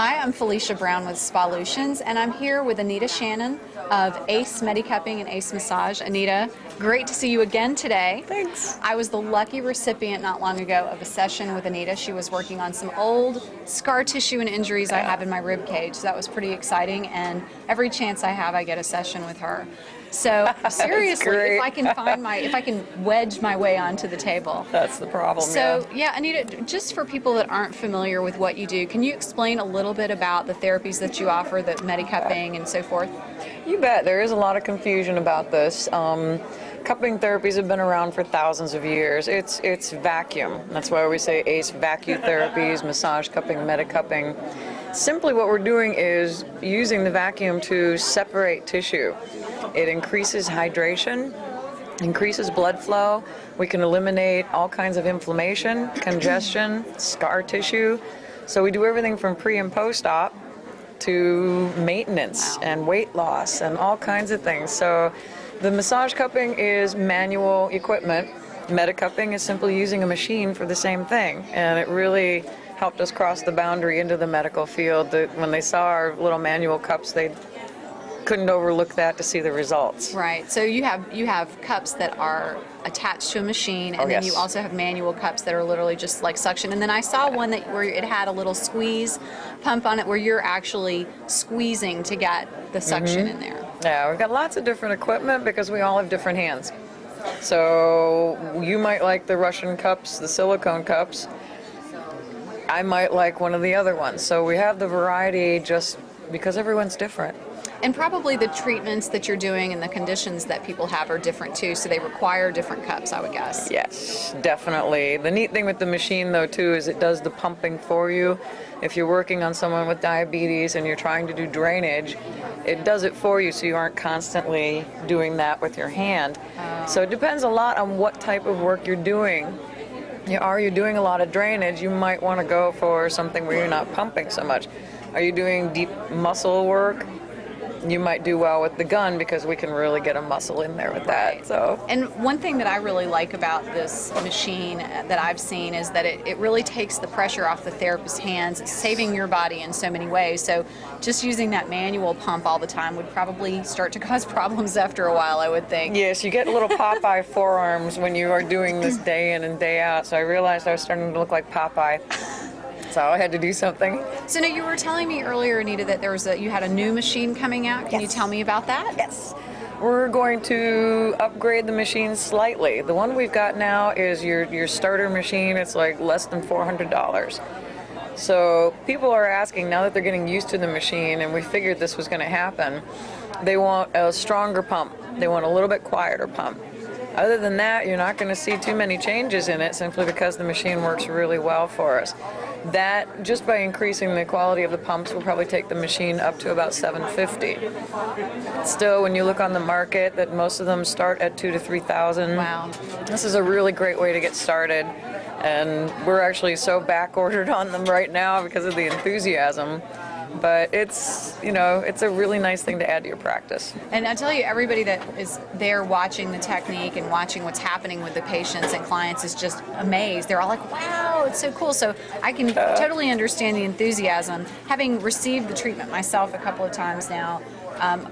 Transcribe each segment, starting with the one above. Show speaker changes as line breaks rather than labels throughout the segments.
Hi, I'm Felicia Brown with Spalutions, and I'm here with Anita Shannon of Ace MediCupping and Ace Massage. Anita, great to see you again today.
Thanks.
I was the lucky recipient not long ago of a session with Anita. She was working on some old scar tissue and injuries I have in my rib cage. So that was pretty exciting, and every chance I have, I get a session with her. So seriously, if I can wedge my way onto the table.
That's the problem.
So yeah, Anita, just for people that aren't familiar with what you do, can you explain a little bit about the therapies that you offer, the MediCupping and so forth?
You bet. There is a lot of confusion about this. Cupping therapies have been around for thousands of years. It's vacuum. That's why we say ACE vacuum therapies, massage cupping, MediCupping. Simply what we're doing is using the vacuum to separate tissue. It increases hydration, increases blood flow. We can eliminate all kinds of inflammation, congestion, scar tissue. So we do everything from pre and post-op to maintenance and weight loss and all kinds of things. So the massage cupping is manual equipment. MediCupping is simply using a machine for the same thing. And it really helped us cross the boundary into the medical field. When they saw our little manual cups, they couldn't overlook that to see the results.
Right. So you have cups that are attached to a machine, and then you also have manual cups that are literally just like suction. And then I saw one where it had a little squeeze pump on it, where you're actually squeezing to get the suction in there.
Yeah, we've got lots of different equipment because we all have different hands. So you might like the Russian cups, the silicone cups. I might like one of the other ones. So we have the variety just because everyone's different.
And probably the treatments that you're doing and the conditions that people have are different too, so they require different cups, I would guess.
Yes, definitely. The neat thing with the machine though too is it does the pumping for you. If you're working on someone with diabetes and you're trying to do drainage, it does it for you so you aren't constantly doing that with your hand. So it depends a lot on what type of work you're doing. Are you doing a lot of drainage? You might want to go for something where you're not pumping so much. Are you doing deep muscle work? You might do well with the gun because we can really get a muscle in there with that. So.
And one thing that I really like about this machine that I've seen is that it really takes the pressure off the therapist's hands. It's saving your body in so many ways. So just using that manual pump all the time would probably start to cause problems after a while, I would think.
Yes, you get little Popeye forearms when you are doing this day in and day out. So I realized I was starting to look like Popeye. So I had to do something.
So now you were telling me earlier, Anita, that you had a new machine coming out. Can you tell me about that?
Yes. We're going to upgrade the machine slightly. The one we've got now is your starter machine. It's like less than $400. So people are asking, now that they're getting used to the machine, and we figured this was going to happen, they want a stronger pump. They want a little bit quieter pump. Other than that, you're not going to see too many changes in it simply because the machine works really well for us. That, just by increasing the quality of the pumps, will probably take the machine up to about $750. Still, when you look on the market, that most of them start at $2,000 to $3,000.
Wow.
This is a really great way to get started, and we're actually so back ordered on them right now because of the enthusiasm. But it's a really nice thing to add to your practice.
And I tell you, everybody that is there watching the technique and watching what's happening with the patients and clients is just amazed. They're all like, wow, it's so cool. So I can totally understand the enthusiasm. Having received the treatment myself a couple of times now,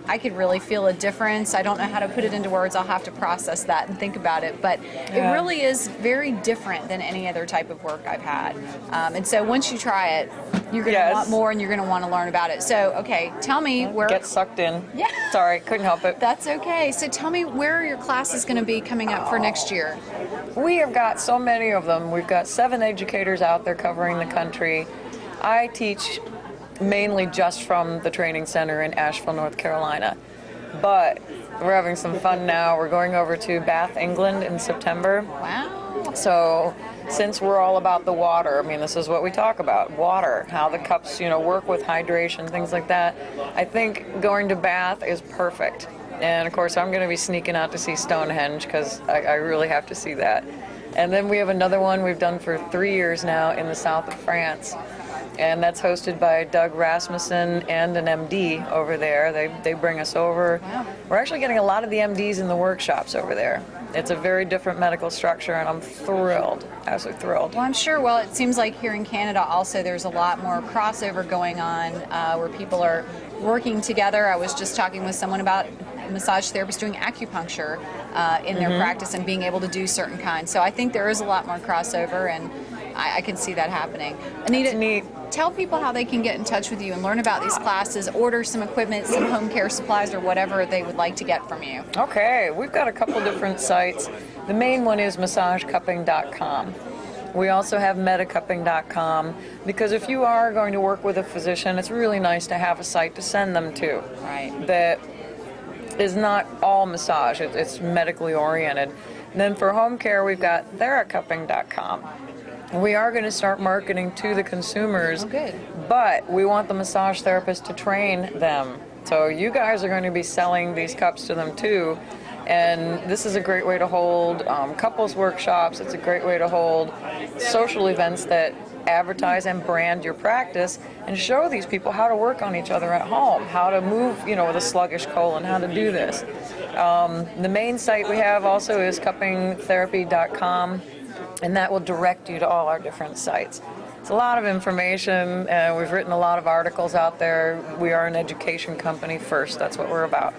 I could really feel a difference. I don't know how to put it into words. I'll have to process that and think about it. But it really is very different than any other type of work I've had. And so once you try it, you're going to want more and you're going to want to learn about it. So, okay, tell me where...
Get sucked in.
Yeah.
Sorry, couldn't help it.
That's okay. So tell me where are your classes going to be coming up for next year?
We have got so many of them. We've got 7 educators out there covering the country. I teach mainly just from the training center in Asheville, North Carolina. But we're having some fun now. We're going over to Bath, England in September.
Wow.
So since we're all about the water, I mean, this is what we talk about, water, how the cups, work with hydration, things like that. I think going to Bath is perfect. And of course, I'm going to be sneaking out to see Stonehenge because I really have to see that. And then we have another one we've done for 3 years now in the south of France. and that's hosted by Doug Rasmussen and an MD over there. They bring us over.
Wow.
We're actually getting a lot of the MDs in the workshops over there. It's a very different medical structure, and I'm thrilled, absolutely thrilled.
Well, I'm sure. Well, it seems like here in Canada also there's a lot more crossover going on where people are working together. I was just talking with someone about massage therapists doing acupuncture in their practice and being able to do certain kinds. So I think there is a lot more crossover, and I can see that happening. Anita,
neat.
Tell people how they can get in touch with you and learn about these classes, order some equipment, some home care supplies, or whatever they would like to get from you.
Okay, we've got a couple different sites. The main one is massagecupping.com. We also have MediCupping.com, because if you are going to work with a physician, it's really nice to have a site to send them to.
Right.
That is not all massage, it's medically oriented. And then for home care, we've got TheraCupping.com. We are going to start marketing to the consumers,
Oh, good.
but we want the massage therapist to train them. So you guys are going to be selling these cups to them too. And this is a great way to hold couples workshops. It's a great way to hold social events that advertise and brand your practice and show these people how to work on each other at home, how to move, with a sluggish colon, how to do this. The main site we have also is cuppingtherapy.com, and that will direct you to all our different sites. It's a lot of information, and we've written a lot of articles out there. We are an education company first. That's what we're about.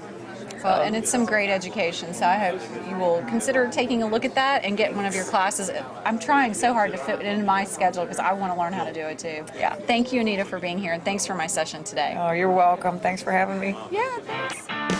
Well, and it's some great education, so I hope you will consider taking a look at that and get one of your classes. I'm trying so hard to fit it in my schedule because I want to learn how to do it too.
Yeah.
Thank you, Anita, for being here, and thanks for my session today.
Oh, you're welcome. Thanks for having me.
Yeah, thanks.